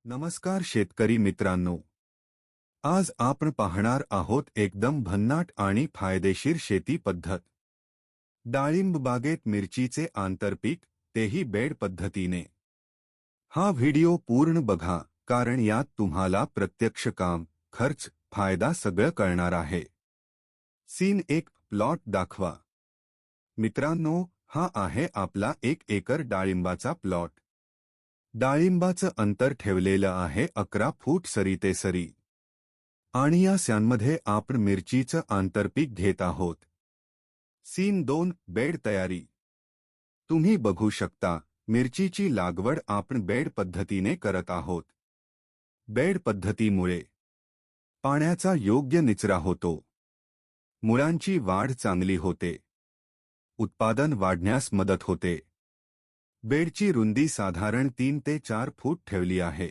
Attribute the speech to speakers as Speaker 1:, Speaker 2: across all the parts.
Speaker 1: नमस्कार शेतकरी मित्रांनो, आज आपण पाहणार आहोत एकदम भन्नाट आणि फायदेशीर शेती पद्धत. डाळिंब बागेत मिरचीचे आंतरपीक, तेही बेड पद्धतीने. हा व्हिडिओ पूर्ण बघा, कारण यात तुम्हाला प्रत्यक्ष काम, खर्च, फायदा सगळं कळणार आहे. सीन 1 प्लॉट दाखवा. मित्रांनो, हा आहे आपला 1 एकर डाळिंबाचा प्लॉट. डाळिंबाचं अंतर ठेवलेलं आहे 11 फूट सरी ते सरी. आणि या स्यांमध्ये आपण मिरचीचं आंतरपीक घेत आहोत. सीन 2 बेड तयारी. तुम्ही बघू शकता, मिरचीची लागवड आपण बेड पद्धतीने करत आहोत. बेड पद्धतीमुळे पाण्याचा योग्य निचरा होतो, मुळांची वाढ चांगली होते, उत्पादन वाढण्यास मदत होते. बेडची रुंदी साधारण 3 ते 4 फूट ठेवली आहे.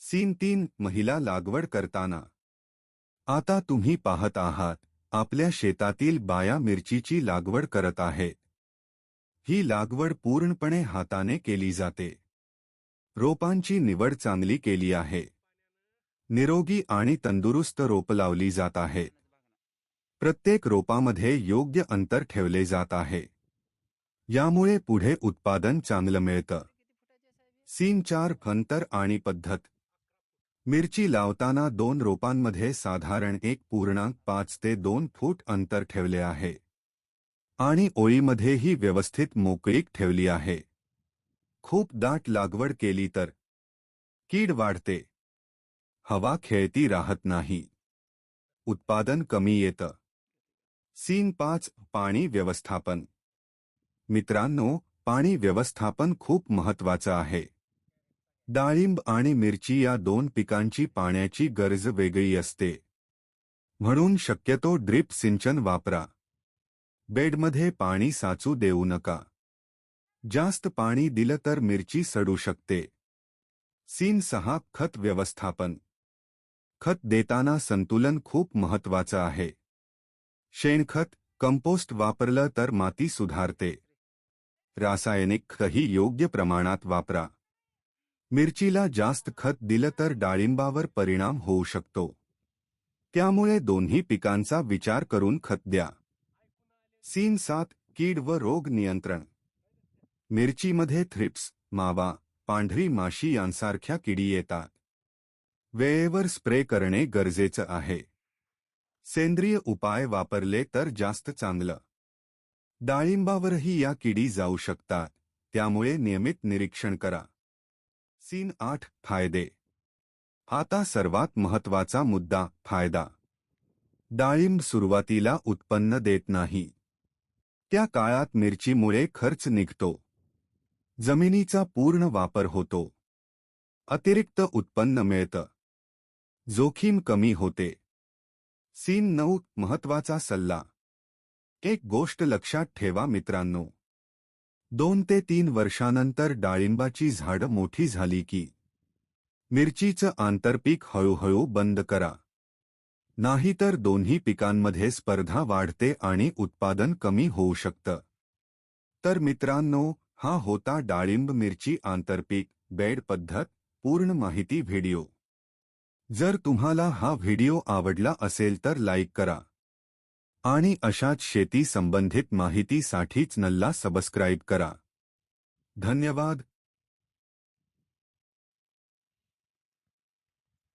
Speaker 1: सीन 3 महिला लागवड करताना. आता तुम्ही पाहत आहात, आपल्या शेतातील बाया मिरचीची लागवड करत आहेत. ही लागवड पूर्णपणे हाताने केली जाते. रोपांची निवड चांगली केली आहे. निरोगी आणि तंदुरुस्त रोप लावली जात आहेत. प्रत्येक रोपामध्ये योग्य अंतर ठेवले जात आहे. यामुळे पुढे उत्पादन चांगलं मिळतं. सीन 4 अंतर आणि पद्धत. मिरची लावताना 2 रोपांमध्ये साधारण 1.5 ते 2 फूट अंतर ठेवले आहे. आणि ओळीमध्येही व्यवस्थित मोकळीक ठेवली आहे. खूप दाट लागवड केली तर कीड वाढते, हवा खेळती राहत नाही, उत्पादन कमी येतं. सीन 5 पाणी व्यवस्थापन. मित्रांनो, पाणी व्यवस्थापन खूप महत्त्वाचं आहे. डाळिंब आणि मिरची या 2 पिकांची पाण्याची गरज वेगळी असते. म्हणून शक्यतो ड्रिप सिंचन वापरा. बेडमध्ये पाणी साचू देऊ नका. जास्त पाणी दिलं तर मिरची सडू शकते. सीन 6 खत व्यवस्थापन. खत देताना संतुलन खूप महत्त्वाचं आहे. शेणखत, कंपोस्ट वापरलं तर माती सुधारते. रासायनिक खतही योग्य प्रमाणात वापरा. मिरचीला जास्त खत दिलं तर डाळिंबावर परिणाम होऊ शकतो. त्यामुळे दोन्ही पिकांचा विचार करून खत द्या. सीन 7 कीड व रोग नियंत्रण. मिरचीमध्ये थ्रिप्स, मावा, पांढरी माशी यांसारख्या किडी येतात. वेळेवर स्प्रे करणे गरजेचं आहे. सेंद्रिय उपाय वापरले तर जास्त चांगलं. डाळिंबावरही या किडी जाऊ शकतात, त्यामुळे नियमित निरीक्षण करा. सीन 8 फायदे. आता सर्वात महत्त्वाचा मुद्दा, फायदा. डाळिंब सुरुवातीला उत्पन्न देत नाही. त्या काळात मिरचीमुळे खर्च निघतो. जमिनीचा पूर्ण वापर होतो. अतिरिक्त उत्पन्न मिळतं. जोखीम कमी होते. सीन 9 महत्त्वाचा सल्ला. एक गोष्ट लक्षात ठेवा मित्रांनो. 2 ते 3 वर्षांनंतर डाळिंबाची झाडं मोठी झाली की मिरचीचं आंतरपीक हळूहळू बंद करा. नाहीतर दोन्ही पिकांमध्ये स्पर्धा वाढते आणि उत्पादन कमी होऊ शकतं. तर मित्रांनो, हा होता डाळिंब मिरची आंतरपीक बेड पद्धत पूर्ण माहिती व्हिडिओ. जर तुम्हाला हा व्हिडिओ आवडला असेल तर लाईक करा. आणि अशाच शेती संबंधित माहितीसाठीच नल्ला सबस्क्राईब करा. धन्यवाद.